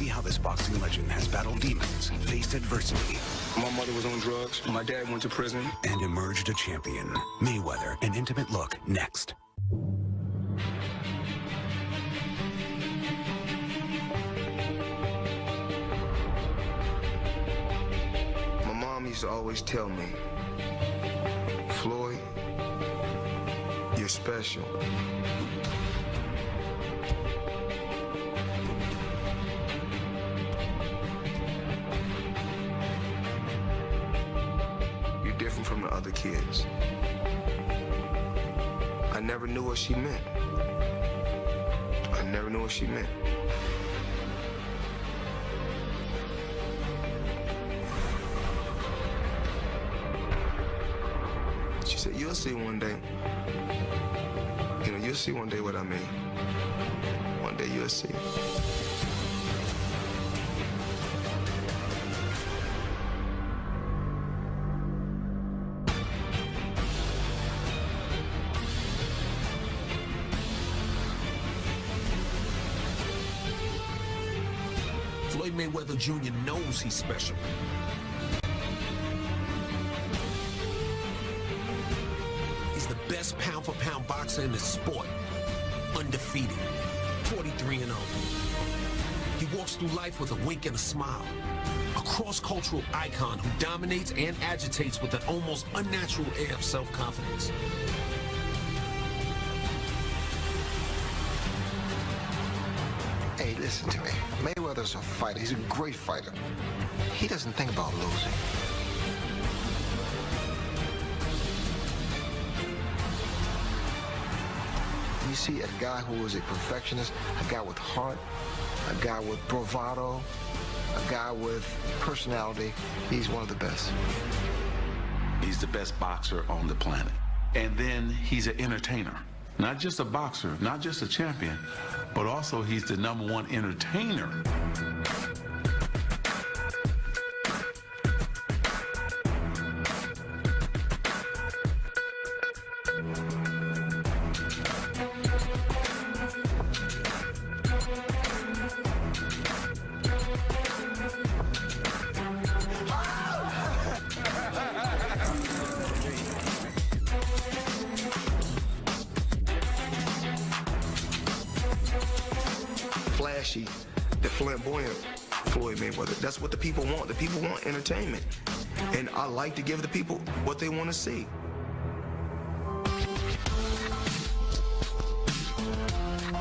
See how this boxing legend has battled demons, faced adversity. My mother was on drugs. My dad went to prison. And emerged a champion. Mayweather, an intimate look, next. My mom used to always tell me, Floyd, you're special. You're different from the other kids. I never knew what she meant. I never knew what she meant. She said, you'll see one day. You know, you'll see one day what I mean. One day you'll see. Floyd Mayweather Jr. knows he's special. He's the best pound-for-pound boxer in the sport. Undefeated. 43-0. He walks through life with a wink and a smile. A cross-cultural icon who dominates and agitates with an almost unnatural air of self-confidence. Hey, listen to me. Mayweather's a fighter. He's a great fighter. He doesn't think about losing. You see a guy who is a perfectionist, a guy with heart, a guy with bravado, a guy with personality. He's one of the best. He's the best boxer on the planet. And then he's an entertainer. Not just a boxer, not just a champion, but also he's the #1 entertainer. Flashy, the flamboyant Floyd Mayweather. That's what the people want. The people want entertainment. And I like to give the people what they want to see.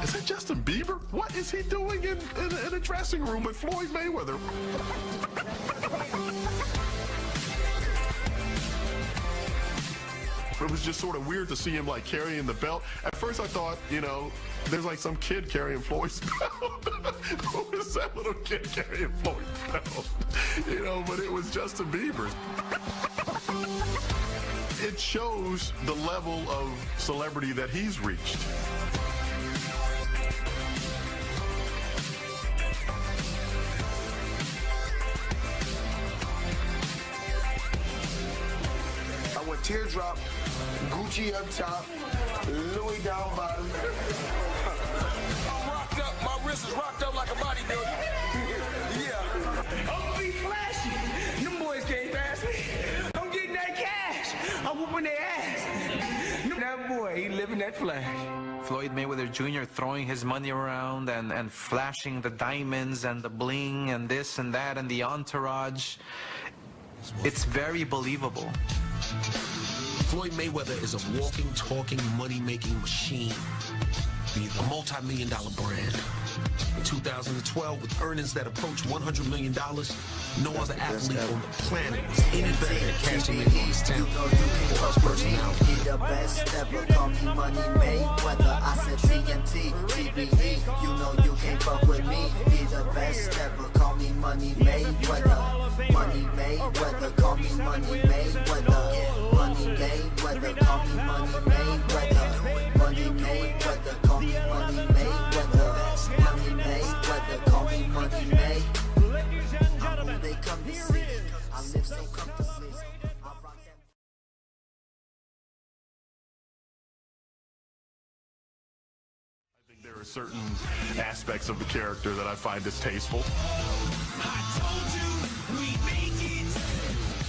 Is that Justin Bieber? What is he doing in a dressing room with Floyd Mayweather? It was just sort of weird to see him like carrying the belt. At first I thought, you know, there's like some kid carrying Floyd's belt. Who is that little kid carrying Floyd's belt? You know, but it was Justin Bieber. It shows the level of celebrity that he's reached. I went teardrop, Gucci up top, Louis down bottom. I'm rocked up, my wrist is rocked up like a bodybuilder. Yeah. I'm be flashy. Them boys can't pass me. I'm getting that cash. I'm whooping their ass. That boy, he living that flash. Floyd Mayweather Jr. throwing his money around and flashing the diamonds and the bling and this and that and the entourage. It's very believable. Floyd Mayweather is a walking, talking, money-making machine. He's a multi-million-dollar brand. In 2012, with earnings that approach $100 million, no other athlete on the planet was any better at cashing in on his talent or his personality. He the best ever, call me Money Mayweather. I said TNT, TBE, you know you can't fuck with me. He the best ever, call me Money Mayweather. Money Mayweather, call me Money Mayweather. Money Mayweather, call me Money Mayweather. Money Mayweather, call me Money Mayweather. Money Mayweather, call me Money May. I'm who they come to see. I live so comfortably. There are certain aspects of the character that I find distasteful.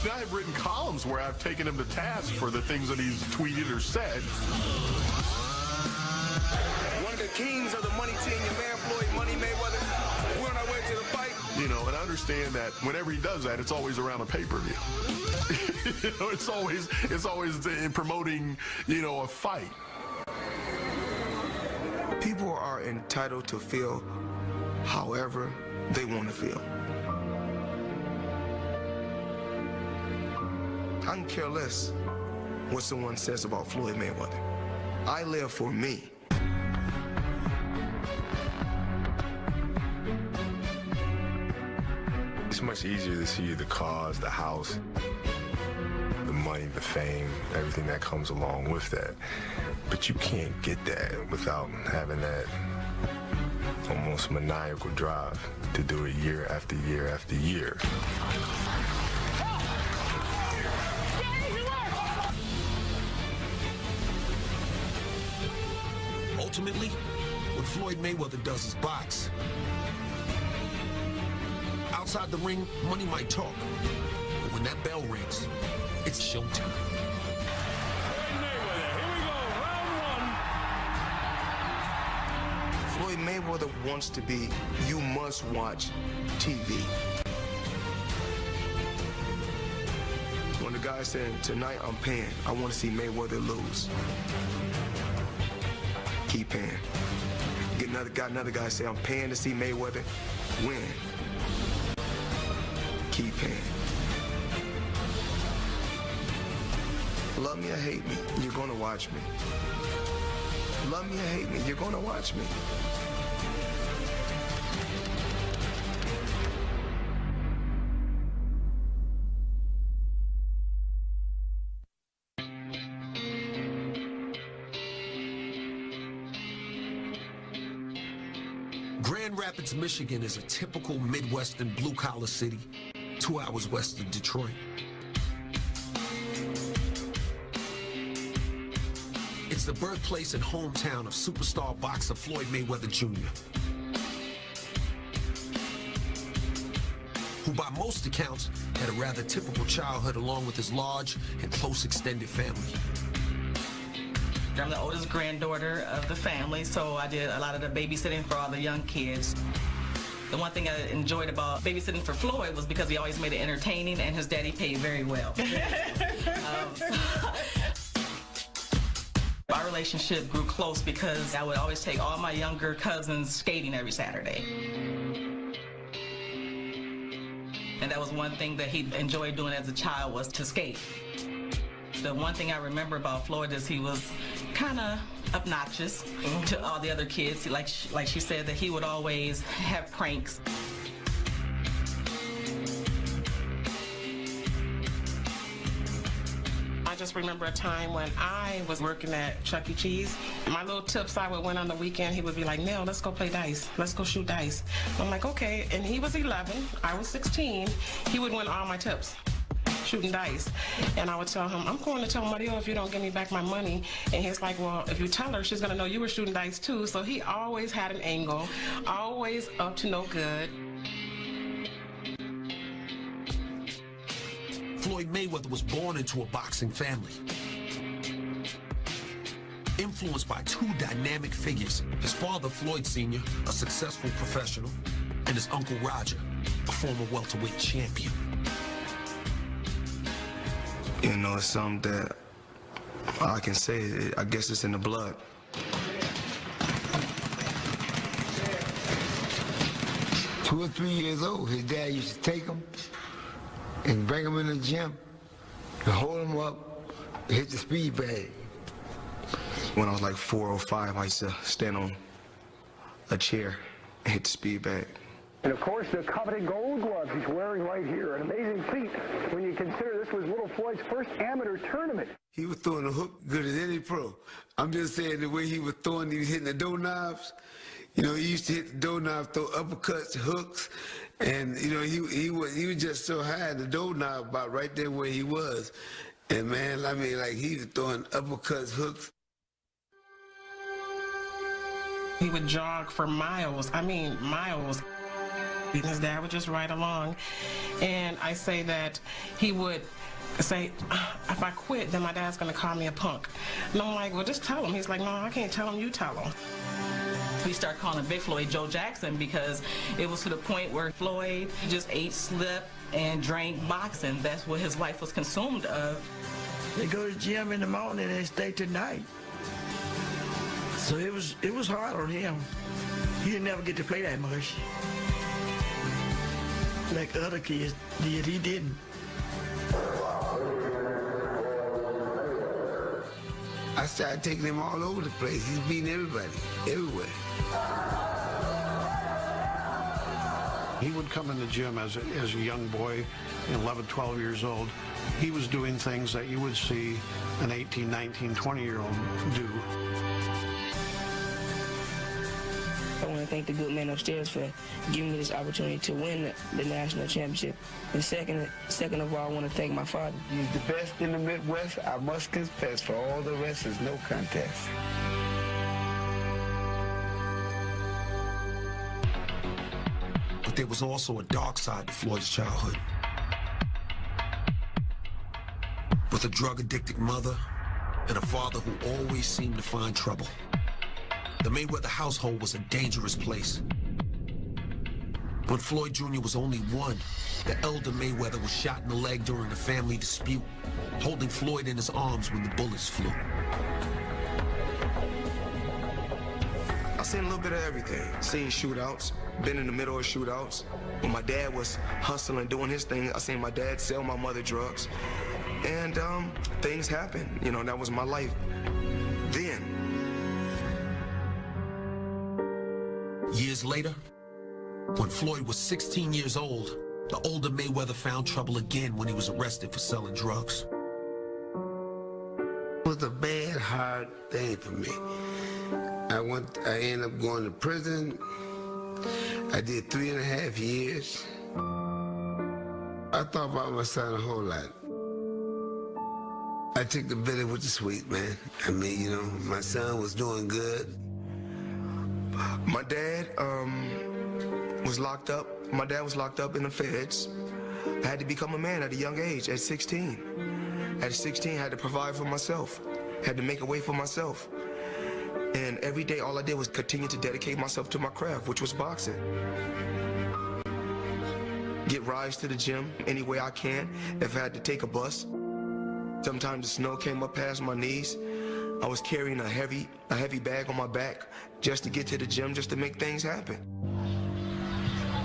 I have written columns where I've taken him to task for the things that he's tweeted or said. One of the kings of the money team, your man Floyd Money Mayweather. We're on our way to the fight. You know, and I understand that whenever he does that, it's always around a pay-per-view. You know, it's always in promoting, you know, a fight. People are entitled to feel however they want to feel. I can care less what someone says about Floyd Mayweather. I live for me. It's much easier to see the cars, the house, the money, the fame, everything that comes along with that. But you can't get that without having that almost maniacal drive to do it year after year after year. Ultimately, what Floyd Mayweather does is box. Outside the ring, money might talk. But when that bell rings, it's showtime. Floyd Mayweather wants to be, you must watch TV. When the guy said, tonight I'm paying, I want to see Mayweather lose. Keep paying. Got another guy say, I'm paying to see Mayweather win. Keep paying. Love me or hate me, you're gonna watch me. Love me or hate me, you're gonna watch me. Grand Rapids, Michigan is a typical Midwestern blue-collar city, 2 hours west of Detroit. It's the birthplace and hometown of superstar boxer Floyd Mayweather Jr., who by most accounts had a rather typical childhood along with his large and close extended family. I'm the oldest granddaughter of the family, so I did a lot of the babysitting for all the young kids. The one thing I enjoyed about babysitting for Floyd was because he always made it entertaining and his daddy paid very well. Our relationship grew close because I would always take all my younger cousins skating every Saturday. And that was one thing that he enjoyed doing as a child, was to skate. The one thing I remember about Floyd is he was kind of obnoxious to all the other kids. Like she said, that he would always have pranks. I just remember a time when I was working at Chuck E. Cheese. My little tips I would win on the weekend, he would be like, Nell, let's go play dice. Let's go shoot dice. I'm like, okay. And he was 11, I was 16. He would win all my tips, shooting dice. And I would tell him, I'm going to tell Mario if you don't give me back my money. And he's like, well, if you tell her, she's going to know you were shooting dice too. So he always had an angle, always up to no good. Floyd Mayweather was born into a boxing family, influenced by two dynamic figures: his father, Floyd Sr., a successful professional, and his uncle, Roger, a former welterweight champion. You know, it's something that I can say, I guess it's in the blood. Two or 3 years old, his dad used to take him and bring him in the gym and hold him up, hit the speed bag. When I was like 4 or 5, I used to stand on a chair and hit the speed bag. And of course, the coveted gold gloves he's wearing right here. An amazing feat when you consider this was little Floyd's first amateur tournament. He was throwing the hook good as any pro. I'm just saying the way he was throwing, he was hitting the dough knives. You know, he used to hit the dough knife, throw uppercuts, hooks, and you know, he was just so high in the dough knife about right there where he was. And man, I mean, like, he was throwing uppercuts, hooks. He would jog for miles, I mean miles. And his dad would just ride along. And I say that he would say, if I quit, then my dad's gonna call me a punk. And I'm like, well, just tell him. He's like, no, I can't tell him, you tell him. We started calling Big Floyd Joe Jackson because it was to the point where Floyd just ate, slept, and drank boxing. That's what his life was consumed of. They go to the gym in the morning and stay till night. So it was hard on him. He didn't never get to play that much. Like other kids did, he didn't. I started taking him all over the place. He's beating everybody, everywhere. He would come in the gym as a young boy, 11, 12 years old. He was doing things that you would see an 18, 19, 20-year-old do. I want to thank the good man upstairs for giving me this opportunity to win the national championship. And second of all, I want to thank my father. He's the best in the Midwest. I must confess, for all the rest is no contest. But there was also a dark side to Floyd's childhood. With a drug-addicted mother and a father who always seemed to find trouble. The Mayweather household was a dangerous place. When Floyd Jr. was only 1, the elder Mayweather was shot in the leg during a family dispute, holding Floyd in his arms when the bullets flew. I seen a little bit of everything. Seen shootouts, been in the middle of shootouts. When my dad was hustling, doing his thing, I seen my dad sell my mother drugs. And things happened. You know, that was my life then. Years later, when Floyd was 16 years old, the older Mayweather found trouble again when he was arrested for selling drugs. It was a bad, hard thing for me. I ended up going to prison. I did 3.5 years. I thought about my son a whole lot. I took the bitter with the sweet, man. I mean, you know, my son was doing good. My dad was locked up. My dad was locked up in the feds. I had to become a man at a young age, at 16. At 16, I had to provide for myself. I had to make a way for myself. And every day, all I did was continue to dedicate myself to my craft, which was boxing. Get rides to the gym any way I can. If I had to take a bus. Sometimes the snow came up past my knees. I was carrying a heavy bag on my back just to get to the gym, just to make things happen.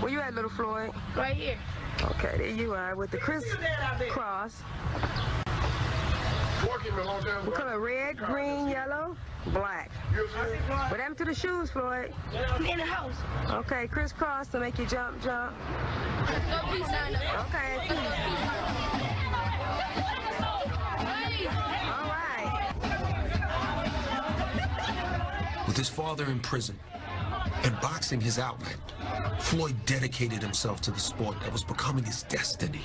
Where you at, little Floyd? Right here. Okay, there you are with the crisscross. What color? Red, green, yellow, black. What happened to the shoes, Floyd? I'm in the house. Okay, crisscross to make you jump. Okay. All right. With his father in prison and boxing his outlet, Floyd dedicated himself to the sport that was becoming his destiny.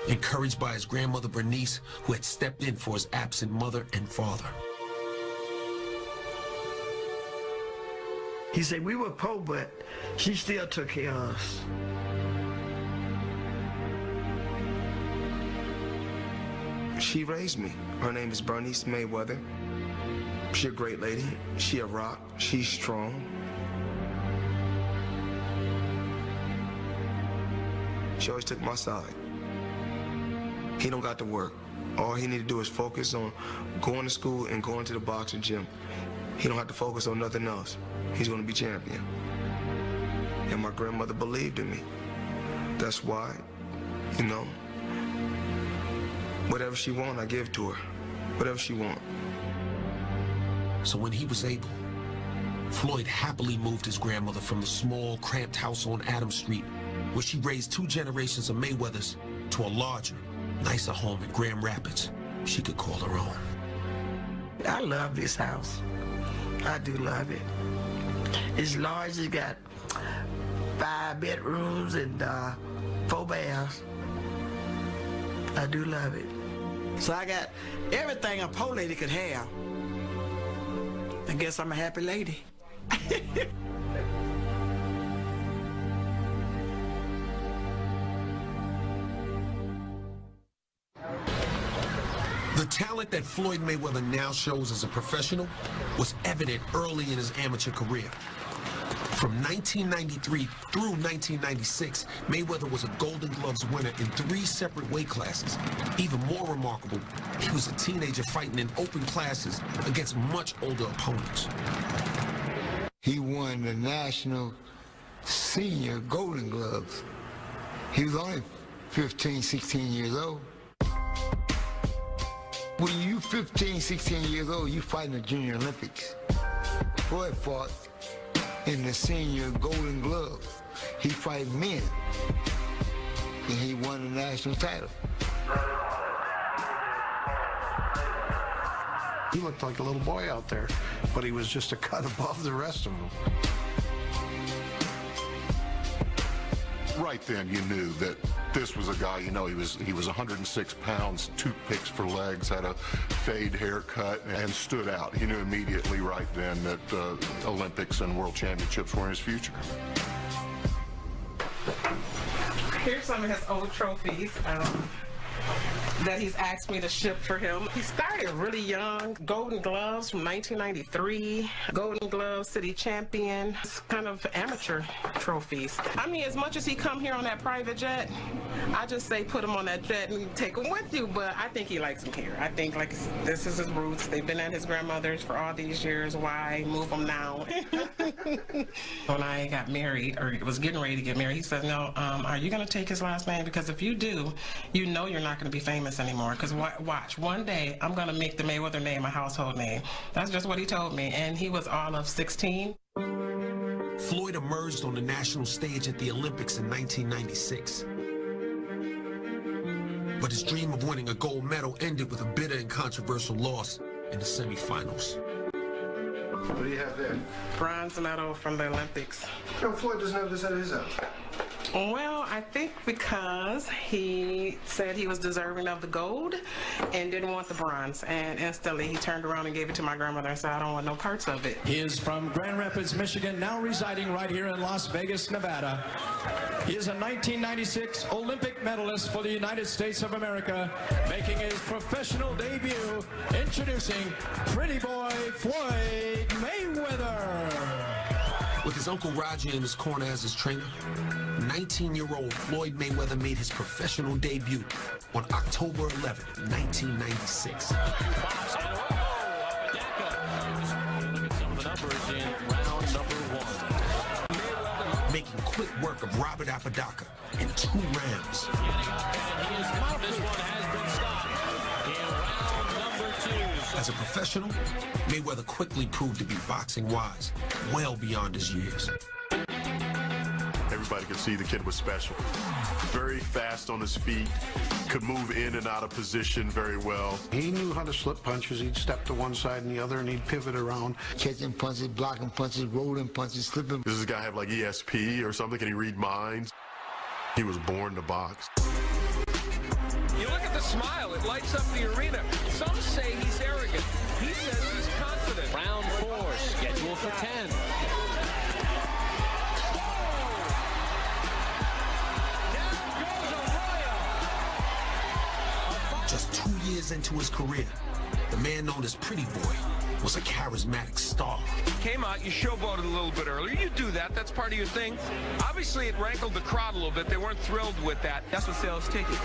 Encouraged by his grandmother Bernice, who had stepped in for his absent mother and father. He said, we were poor, but she still took care of us. She raised me. Her name is Bernice Mayweather. She's a great lady. She a rock. She's strong. She always took my side. He don't got to work. All he need to do is focus on going to school and going to the boxing gym. He don't have to focus on nothing else. He's going to be champion. And my grandmother believed in me. That's why, you know, whatever she want, I give to her. Whatever she want. So when he was able, Floyd happily moved his grandmother from the small, cramped house on Adams Street, where she raised 2 generations of Mayweathers, to a larger, nicer home in Grand Rapids she could call her own. I love this house. I do love it. It's large. It's got 5 bedrooms and 4 baths. I do love it. So I got everything a poor lady could have. I guess I'm a happy lady. The talent that Floyd Mayweather now shows as a professional was evident early in his amateur career. From 1993 through 1996, Mayweather was a Golden Gloves winner in 3 separate weight classes. Even more remarkable, he was a teenager fighting in open classes against much older opponents. He won the National Senior Golden Gloves. He was only 15, 16 years old. When you 15, 16 years old, you fight in the Junior Olympics. Floyd fought in the Senior Golden Gloves. He fight men, and he won the national title. He looked like a little boy out there, but he was just a cut above the rest of them. Right then, you knew that this was a guy, you know, he was 106 pounds, toothpicks for legs, had a fade haircut, and stood out. He knew immediately right then that Olympics and World Championships were in his future. Here's some of his old trophies that he's asked me to ship for him. He started really young. Golden Gloves from 1993. Golden Gloves City Champion. It's kind of amateur trophies. I mean, as much as he come here on that private jet, I just say put him on that jet and take him with you, but I think he likes him here. I think like this is his roots. They've been at his grandmother's for all these years. Why move him now? When I got married, or was getting ready to get married, he said, no, are you going to take his last name? Because if you do, you know you're not going to be famous anymore. Because watch, one day I'm going to make the Mayweather name a household name. That's just what he told me. And he was all of 16. Floyd emerged on the national stage at the Olympics in 1996. But his dream of winning a gold medal ended with a bitter and controversial loss in the semifinals. What do you have there? Bronze medal from the Olympics. No, Floyd doesn't have this at his house. Well, I think because he said he was deserving of the gold and didn't want the bronze. And instantly he turned around and gave it to my grandmother and said, I don't want no parts of it. He is from Grand Rapids, Michigan, now residing right here in Las Vegas, Nevada. He is a 1996 Olympic medalist for the United States of America, making his professional debut, introducing Pretty Boy Floyd Mayweather. With his Uncle Roger in his corner as his trainer, 19-year-old Floyd Mayweather made his professional debut on October 11, 1996. Making quick work of Robert Apodaca in 2 rounds. This one has been stopped in round number 2. As a professional, Mayweather quickly proved to be boxing-wise, well beyond his years. Everybody could see the kid was special. Very fast on his feet, could move in and out of position very well. He knew how to slip punches. He'd step to one side and the other, and he'd pivot around. Catching punches, blocking punches, rolling punches, slipping. Does this guy have like ESP or something? Can he read minds? He was born to box. You look at the smile, it lights up the arena. Some say he's arrogant. He says he's confident. Round 4, scheduled for 10. Just 2 years into his career, the man known as Pretty Boy was a charismatic star. Came out, you showboated a little bit earlier. You do that, that's part of your thing. Obviously, it rankled the crowd a little bit. They weren't thrilled with that. That's what sells tickets.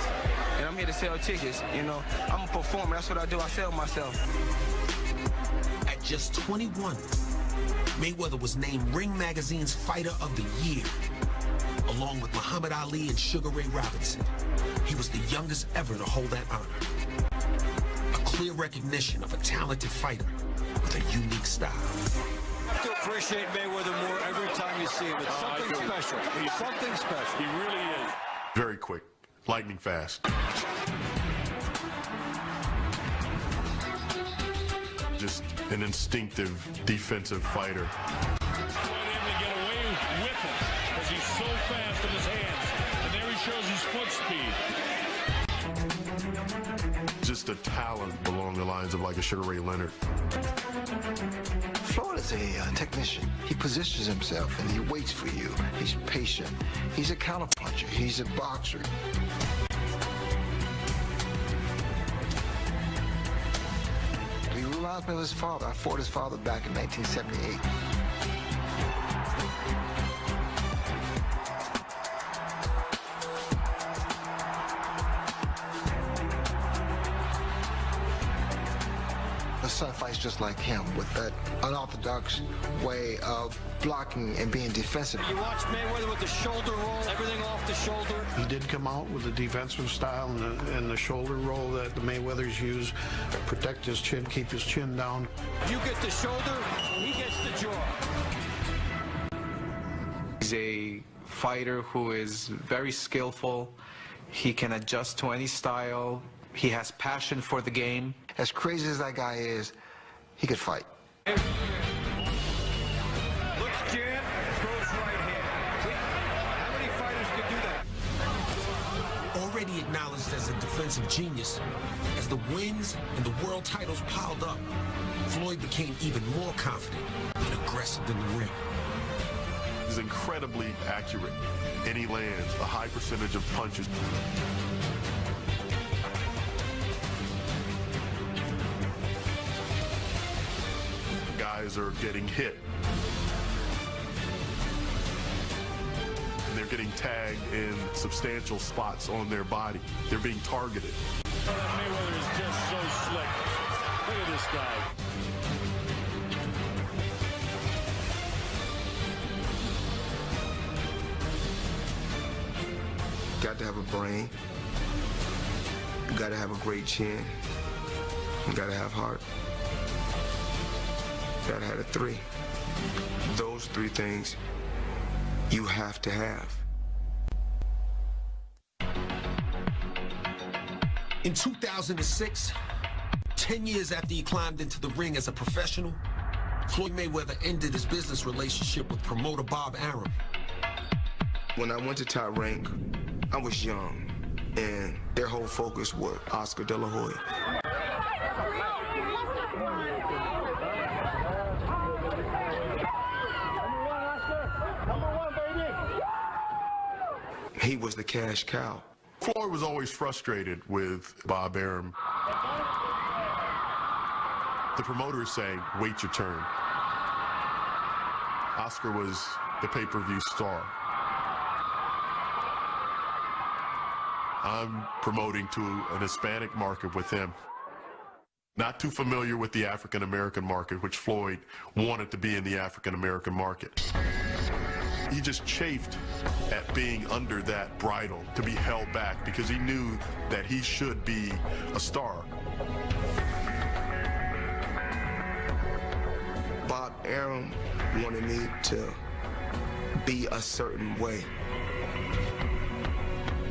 And I'm here to sell tickets, you know. I'm a performer, that's what I do, I sell myself. At just 21, Mayweather was named Ring Magazine's Fighter of the Year, along with Muhammad Ali and Sugar Ray Robinson. He was the youngest ever to hold that honor. A clear recognition of a talented fighter with a unique style. You have to appreciate Mayweather more every time you see him. It's something special. He's something special. He really is. Very quick, lightning fast. Just an instinctive defensive fighter. Get away with it because he's so fast in his hands. And there he shows his foot speed. just a talent along the lines of like a Sugar Ray Leonard. Floyd is a technician. He positions himself and he waits for you. He's patient. He's a counterpuncher. He's a boxer. He reminds me of his father. I fought his father back in 1978. My son fights just like him with that unorthodox way of blocking and being defensive. You watch Mayweather with the shoulder roll, everything off the shoulder. He did come out with a defensive style and the shoulder roll that the Mayweathers use, protect his chin, keep his chin down. You get the shoulder, he gets the jaw. He's a fighter who is very skillful. He can adjust to any style. He has passion for the game. As crazy as that guy is, he could fight. Looks jab, throws right hand. How many fighters could do that? Already acknowledged as a defensive genius, as the wins and the world titles piled up, Floyd became even more confident and aggressive in the ring. He's incredibly accurate, and he lands a high percentage of punches. Guys are getting hit. And they're getting tagged in substantial spots on their body. They're being targeted. Mayweather is just so slick. Look at this guy. Got to have a brain. You got to have a great chin. You got to have heart. You got to have the three. Those three things you have to have. In 2006, 10 years after he climbed into the ring as a professional, Floyd Mayweather ended his business relationship with promoter Bob Arum. When I went to Top Rank, I was young, and their whole focus was Oscar De La Hoya. He was the cash cow. Floyd was always frustrated with Bob Arum. The promoter is saying, wait your turn. Oscar was the pay-per-view star. I'm promoting to an Hispanic market with him. Not too familiar with the African-American market, which Floyd wanted to be in the African-American market. He just chafed at being under that bridle, to be held back, because he knew that he should be a star. Bob Arum wanted me to be a certain way.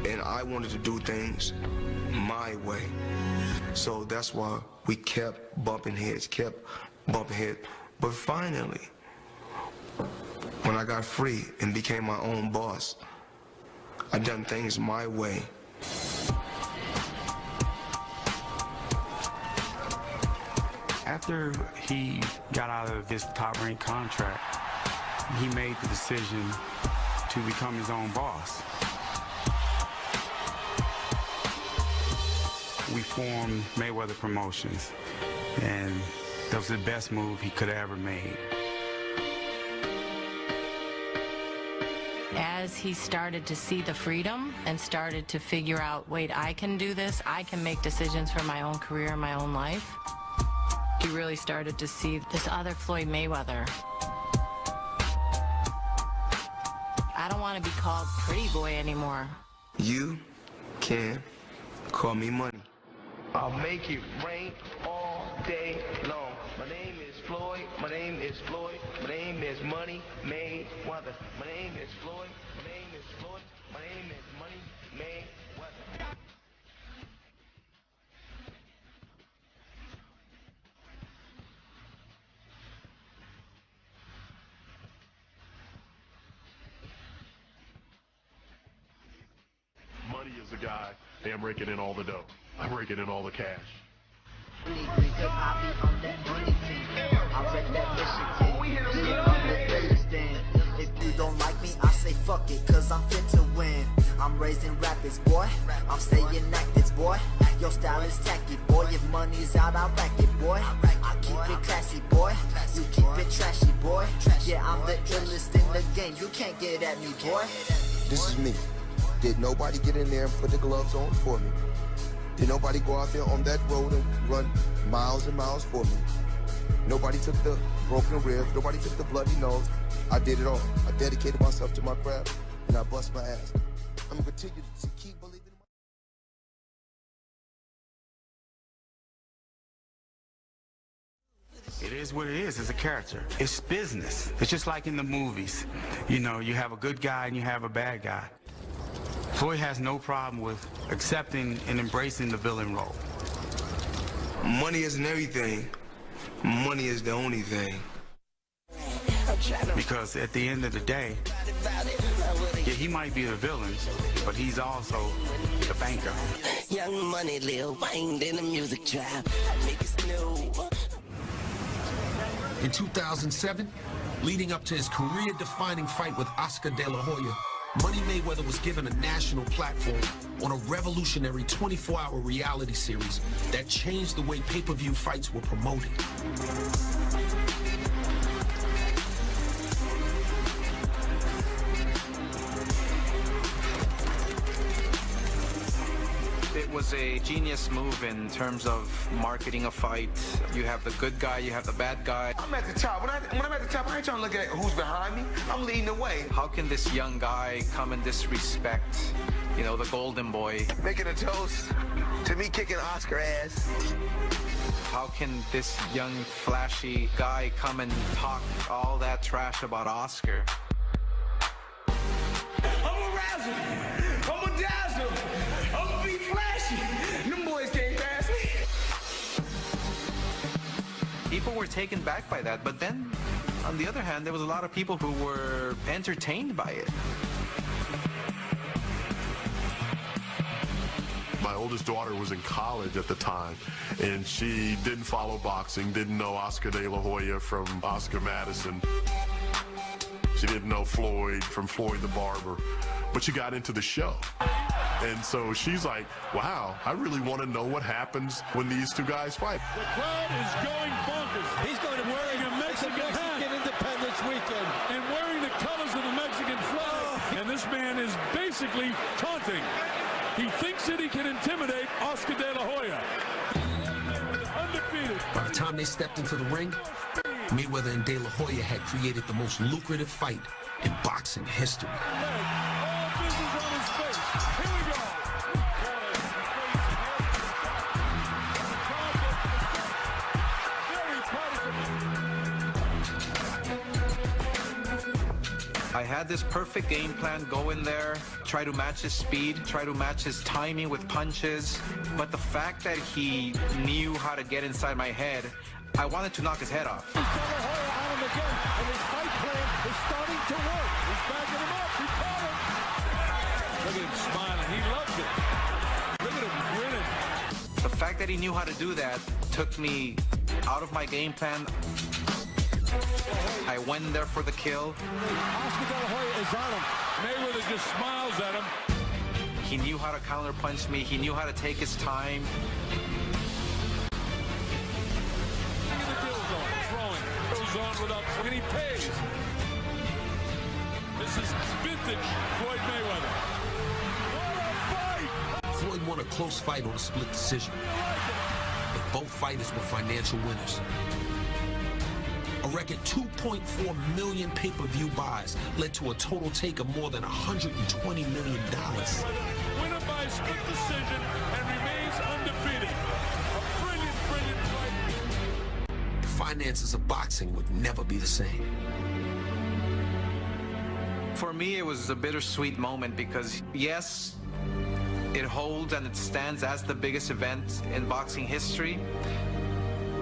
And I wanted to do things my way. So that's why we kept bumping heads. But finally, when I got free and became my own boss, I done things my way. After he got out of his Top Rank contract, he made the decision to become his own boss. We formed Mayweather Promotions, and that was the best move he could have ever made. As he started to see the freedom and started to figure out, wait, I can do this, I can make decisions for my own career, my own life, he really started to see this other Floyd Mayweather. I don't want to be called pretty boy anymore. You can call me money. I'll make it rain all day long. My name is Floyd. My name is Floyd. My name is Money Mayweather. My name is Floyd. My name is Floyd. My name is Money Mayweather. Money is a guy hey, I'm raking in all the dough. I'm raking in all the cash. If you don't like me, I say fuck it, cause I'm fit to win. I'm raising rapids, boy. I'm staying active, boy. Your style is tacky, boy. If money's out, I rack it, boy. I keep it classy, boy. You keep it trashy, boy. Yeah, I'm the illest in the game. You can't get at me, boy. This is me. Did nobody get in there and put the gloves on for me? Did nobody go out there on that road and run miles and miles for me? Nobody took the broken ribs. Nobody took the bloody nose. I did it all. I dedicated myself to my craft, and I bust my ass. I'm going to continue to keep believing in my... It is what it is. It's a character. It's business. It's just like in the movies. You know, you have a good guy and you have a bad guy. Floyd has no problem with accepting and embracing the villain role. Money isn't everything. Money is the only thing. Because at the end of the day, yeah, he might be the villain, but he's also the banker. Young money, Lil Wayne in a music trap. In 2007, leading up to his career-defining fight with Oscar De La Hoya, Money Mayweather was given a national platform on a revolutionary 24-hour reality series that changed the way pay-per-view fights were promoted. It was a genius move in terms of marketing a fight. You have the good guy, you have the bad guy. I'm at the top. When I'm at the top, I ain't trying to look at who's behind me. I'm leading the way. How can this young guy come and disrespect, you know, the golden boy? Making a toast to me kicking Oscar ass. How can this young, flashy guy come and talk all that trash about Oscar? I'm a razzle. I'm a dazzle. I'm a be flashy. Them boys can't pass me. People were taken back by that, but then, on the other hand, there was a lot of people who were entertained by it. My oldest daughter was in college at the time, and she didn't follow boxing, didn't know Oscar De La Hoya from Oscar Madison. She didn't know Floyd from Floyd the Barber, but she got into the show. And so she's like, wow, I really want to know what happens when these two guys fight. The crowd is going bonkers. He's going to be wearing a Mexican hat. Independence Weekend. And wearing the colors of the Mexican flag. And this man is basically taunting. He thinks that he can intimidate Oscar De La Hoya. Undefeated. By the time they stepped into the ring, Mayweather and De La Hoya had created the most lucrative fight in boxing history. I had this perfect game plan, go in there, try to match his speed, try to match his timing with punches. But the fact that he knew how to get inside my head, I wanted to knock his head off. And his fight plan is starting to work. He's backing him up. He caught him. Look at him smiling. He loves it. Look at him grinning. The fact that he knew how to do that took me out of my game plan. I went there for the kill. Oscar De La Hoya is on him. Mayweather just smiles at him. He knew how to counterpunch me. He knew how to take his time. Goes on without and he pays. This is vintage Floyd Mayweather. What a fight! Floyd won a close fight on a split decision, but both fighters were financial winners. A record 2.4 million pay-per-view buys led to a total take of more than $120 million. Winner by split decision and remains undefeated. A brilliant, brilliant fight. The finances of boxing would never be the same. For me, it was a bittersweet moment because, yes, it holds and it stands as the biggest event in boxing history.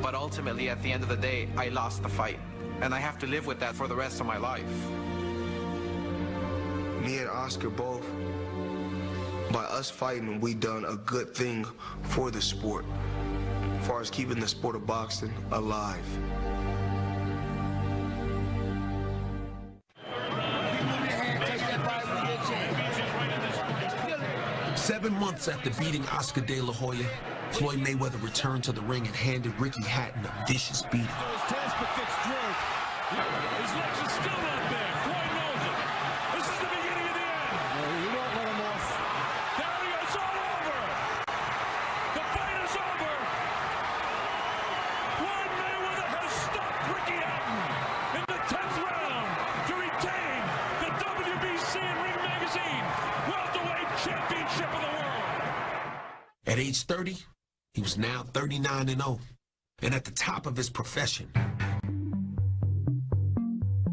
But ultimately, at the end of the day, I lost the fight. And I have to live with that for the rest of my life. Me and Oscar both By us fighting, we done a good thing for the sport, as far as keeping the sport of boxing alive. Seven months after beating Oscar De La Hoya, Floyd Mayweather returned to the ring and handed Ricky Hatton a vicious beating. His legs are still not there. Floyd knows it. This is the beginning of the end. You don't let him off. There he is, all over. The fight is over. Floyd Mayweather has stopped Ricky Hatton in the 10th round to retain the WBC and Ring Magazine Welterweight Championship of the world. At age 30, he was now 39-0, and at the top of his profession.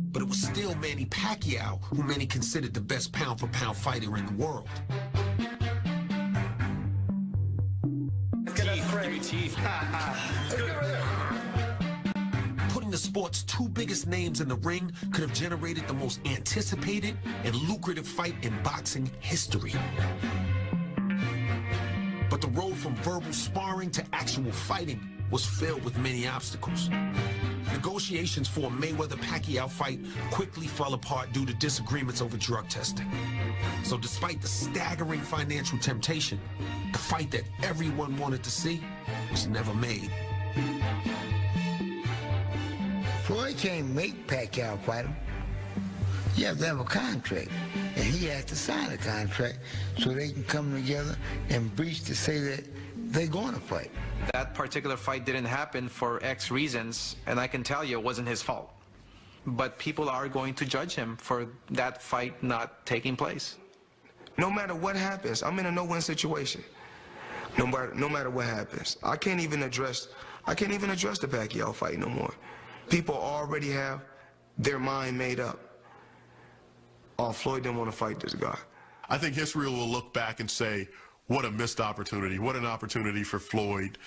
But it was still Manny Pacquiao who many considered the best pound-for-pound fighter in the world. Putting the sport's two biggest names in the ring could have generated the most anticipated and lucrative fight in boxing history. But the road from verbal sparring to actual fighting was filled with many obstacles. Negotiations for a Mayweather-Pacquiao fight quickly fell apart due to disagreements over drug testing. So despite the staggering financial temptation, the fight that everyone wanted to see was never made. Floyd can't make Pacquiao fight him. You have to have a contract, and he has to sign a contract so they can come together and breach to say that they're going to fight. That particular fight didn't happen for X reasons, and I can tell you it wasn't his fault. But people are going to judge him for that fight not taking place. No matter what happens, I'm in a no-win situation. No matter what happens, I can't even address the Pacquiao fight no more. People already have their mind made up. Oh, Floyd didn't want to fight this guy. I think history will look back and say, what a missed opportunity. What an opportunity for Floyd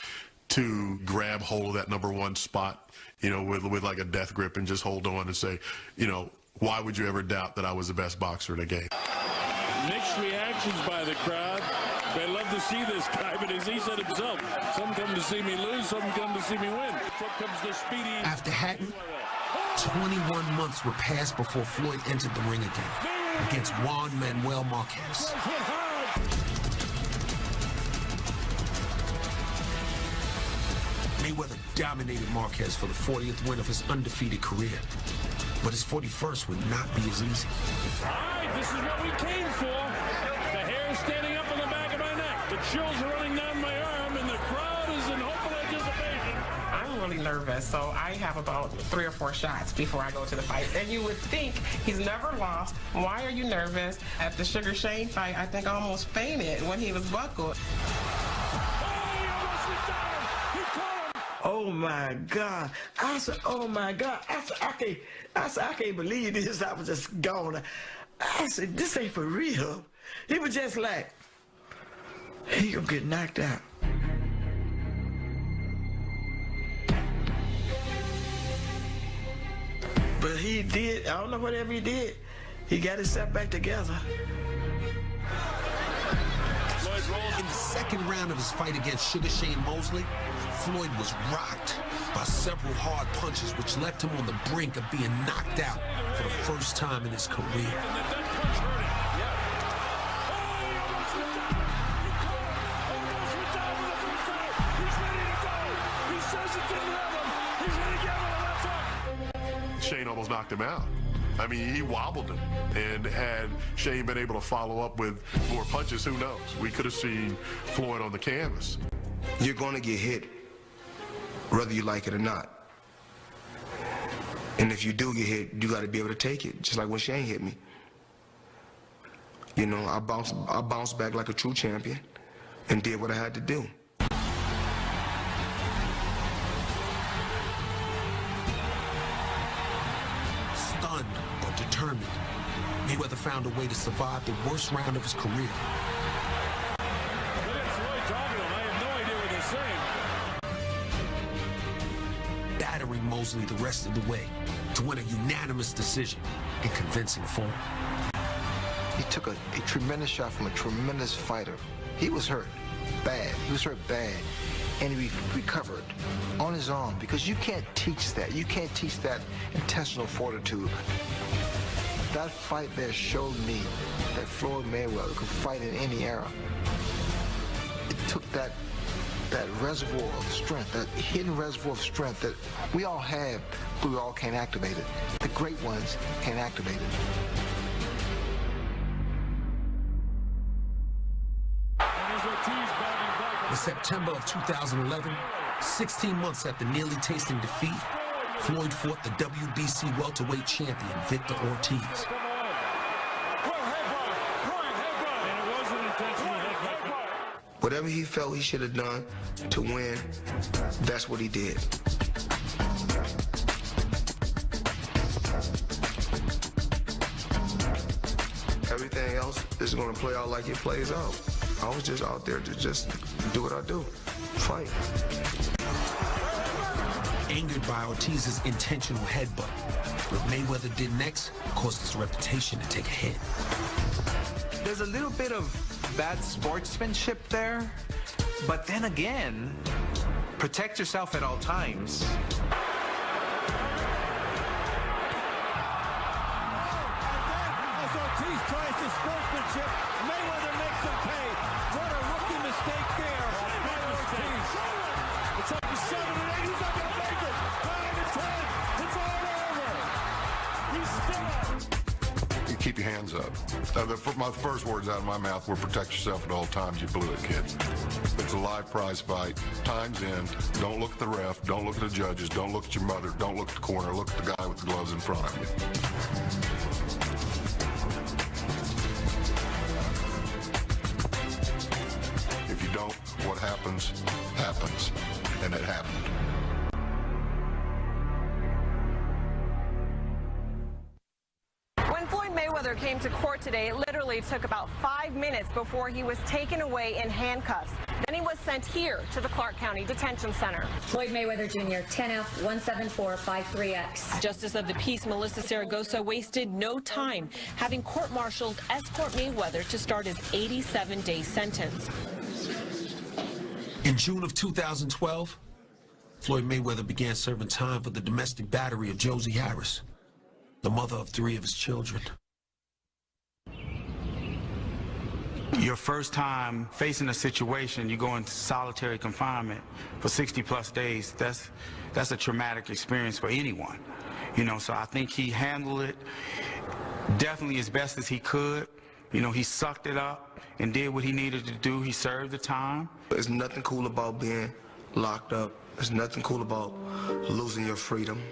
to grab hold of that #1 spot, with like a death grip and just hold on and say, why would you ever doubt that I was the best boxer in the game? Mixed reactions by the crowd. They love to see this guy, but as he said himself, some come to see me lose, some come to see me win. So comes the speedy. After Hatton, 21 months were passed before Floyd entered the ring again against Juan Manuel Marquez. Mayweather dominated Marquez for the 40th win of his undefeated career, but his 41st would not be as easy. All right, this is what we came for. The hair standing up on the back of my neck, the chills are running down my arm, and the crowd is in hopeful anticipation. I'm really nervous, so I have about 3 or 4 shots before I go to the fight. And you would think he's never lost. Why are you nervous? At the Sugar Shane fight, I think I almost fainted when he was buckled. Oh my God. I said, oh my God. I said, I can't believe this. I was just gone. I said, this ain't for real. He was just like, he gonna get knocked out. But he did, I don't know whatever he did, he got himself back together. In the second round of his fight against Sugar Shane Mosley, Floyd was rocked by several hard punches which left him on the brink of being knocked out for the first time in his career. Shane almost knocked him out. I mean, he wobbled him, and had Shane been able to follow up with more punches, who knows? We could have seen Floyd on the canvas. You're going to get hit, whether you like it or not. And if you do get hit, you got to be able to take it, just like when Shane hit me. I bounced back like a true champion and did what I had to do. Stunned but determined, Mayweather found a way to survive the worst round of his career. Look at Floyd talking to him. I have no idea what they're saying. Battering Mosley the rest of the way to win a unanimous decision in convincing form. He took a tremendous shot from a tremendous fighter. He was hurt bad. He was hurt bad. And he recovered on his own, because you can't teach that. You can't teach that intestinal fortitude. That fight there showed me that Floyd Mayweather could fight in any era. It took that reservoir of strength, that hidden reservoir of strength that we all have, but we all can't activate it. The great ones can't activate it. In September of 2011, 16 months after nearly tasting defeat, Floyd fought the WBC welterweight champion, Victor Ortiz. Whatever he felt he should have done to win, that's what he did. Everything else is going to play out like it plays out. I was just out there to just do what I do, fight. Angered by Ortiz's intentional headbutt, what Mayweather did next caused his reputation to take a hit. There's a little bit of bad sportsmanship there, but then again, protect yourself at all times. As Ortiz tries the sportsmanship, Mayweather makes him pay. What a rookie mistake there by Ortiz. It's up to 7 and 8. He's not going to make it. 9 and 10. It's all over. He's still up. You keep your hands up. My first words out of my mouth were protect yourself at all times. You blew it, kid. It's a live prize fight. Time's in. Don't look at the ref. Don't look at the judges. Don't look at your mother. Don't look at the corner. Look at the guy with the gloves in front of you. If you don't, what happens, happens. And it happened. When Floyd Mayweather came to court today, it literally took about 5 minutes before he was taken away in handcuffs. Then he was sent here to the Clark County Detention Center. Floyd Mayweather Jr., 10F17453X. Justice of the Peace Melissa Saragosa wasted no time having court-martialed escort Mayweather to start his 87-day sentence. In June of 2012, Floyd Mayweather began serving time for the domestic battery of Josie Harris, the mother of 3 of his children. Your first time facing a situation, you go into solitary confinement for 60+ days. That's a traumatic experience for anyone, you know. So I think he handled it definitely as best as he could. You know, he sucked it up and did what he needed to do. He served the time. There's nothing cool about being locked up. There's nothing cool about losing your freedom.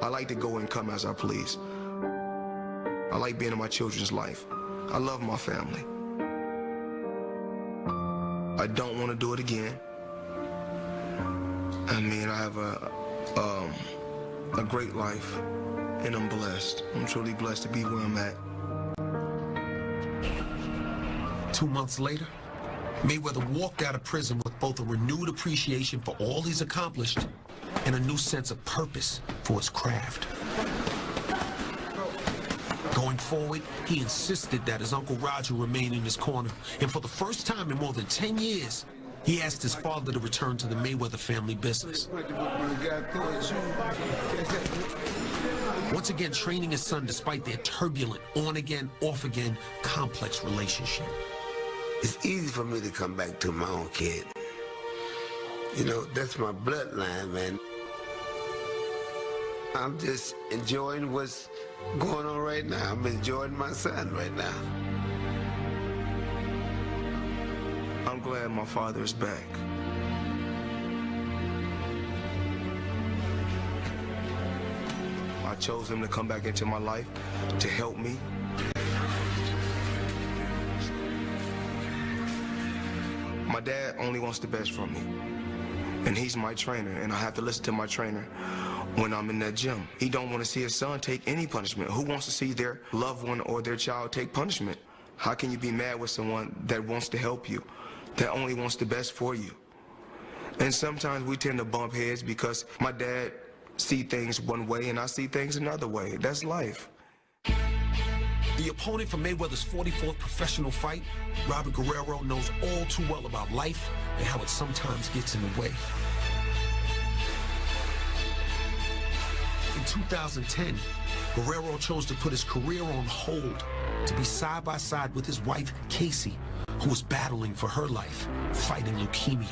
I like to go and come as I please. I like being in my children's life. I love my family. I don't want to do it again. I mean, I have a great life, and I'm blessed. I'm truly blessed to be where I'm at. 2 months later, Mayweather walked out of prison with both a renewed appreciation for all he's accomplished and a new sense of purpose for his craft. Going forward, he insisted that his Uncle Roger remain in his corner, and for the first time in more than 10 years, he asked his father to return to the Mayweather family business. Once again, training his son despite their turbulent, on-again, off-again, complex relationship. It's easy for me to come back to my own kid. You know, that's my bloodline, man. I'm just enjoying what's going on right now. I'm enjoying my son right now. I'm glad my father is back. I chose him to come back into my life to help me. My dad only wants the best from me. And he's my trainer, and I have to listen to my trainer when I'm in that gym. He don't want to see his son take any punishment. Who wants to see their loved one or their child take punishment? How can you be mad with someone that wants to help you, that only wants the best for you? And sometimes we tend to bump heads because my dad see things one way and I see things another way. That's life. The opponent for Mayweather's 44th professional fight, Robert Guerrero, knows all too well about life and how it sometimes gets in the way. In 2010, Guerrero chose to put his career on hold to be side by side with his wife, Casey, who was battling for her life, fighting leukemia.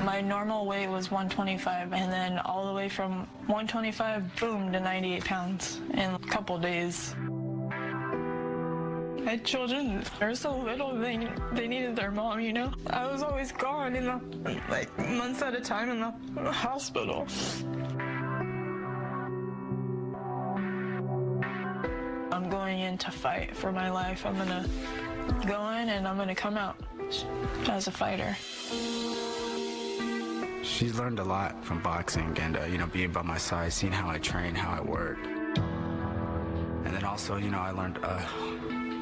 My normal weight was 125, and then all the way from 125, boom, to 98 pounds in a couple days. I had children, they're so little, they needed their mom, you know? I was always gone in like months at a time in the hospital. I'm going in to fight for my life. I'm gonna go in and I'm gonna come out as a fighter. She's learned a lot from boxing and, you know, being by my side, seeing how I train, how I work. And then also, you know, I learned a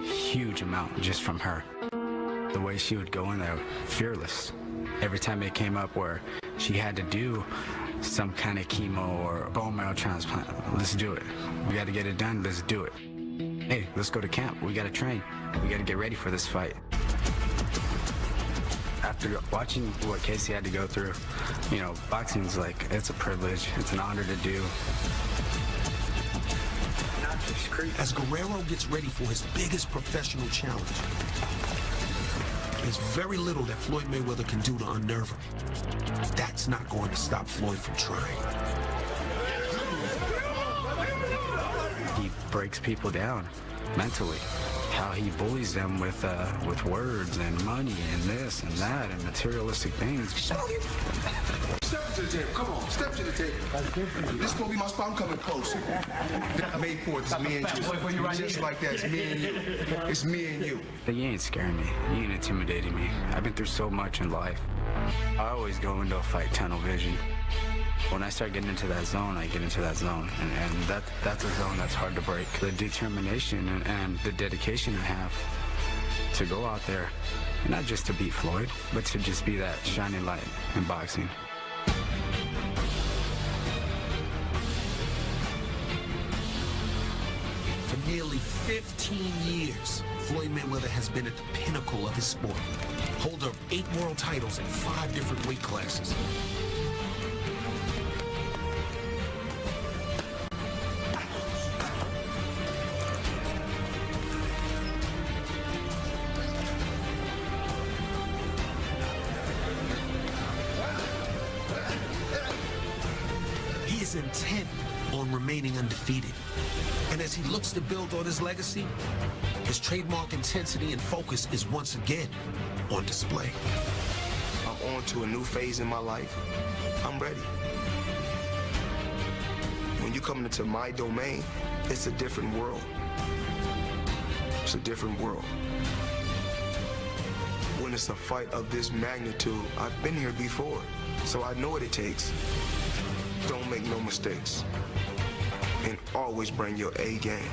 huge amount just from her. The way she would go in there, fearless. Every time it came up where she had to do some kind of chemo or bone marrow transplant, let's do it. We got to get it done, let's do it. Hey, let's go to camp, we got to train. We got to get ready for this fight. After watching what Casey had to go through, you know, boxing's like, it's a privilege, it's an honor to do. As Guerrero gets ready for his biggest professional challenge, there's very little that Floyd Mayweather can do to unnerve him. That's not going to stop Floyd from trying. He breaks people down mentally. How he bullies them with words and money and this and that and materialistic things. Step to the table. Come on, step to the table. This is gonna be my spot. I'm coming close. Made for it. It's me and you. Just like that. It's me and you. It's me and you. You ain't scaring me. You ain't intimidating me. I've been through so much in life. I always go into a fight tunnel vision. When I start getting into that zone, I get into that zone. And that's a zone that's hard to break. The determination and the dedication I have to go out there, not just to beat Floyd, but to just be that shining light in boxing. For nearly 15 years, Floyd Mayweather has been at the pinnacle of his sport. Holder of 8 world titles in 5 different weight classes. He is intent on remaining undefeated. And as he looks to build on his legacy, his trademark intensity and focus is once again on display. I'm on to a new phase in my life. I'm ready. When you come into my domain, it's a different world. It's a different world. When it's a fight of this magnitude, I've been here before, so I know what it takes. Don't make no mistakes. And always bring your A game.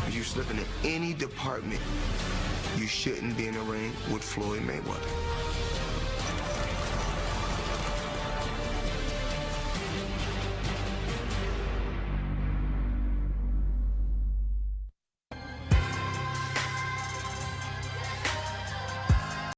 If you slipping in any department, you shouldn't be in the ring with Floyd Mayweather.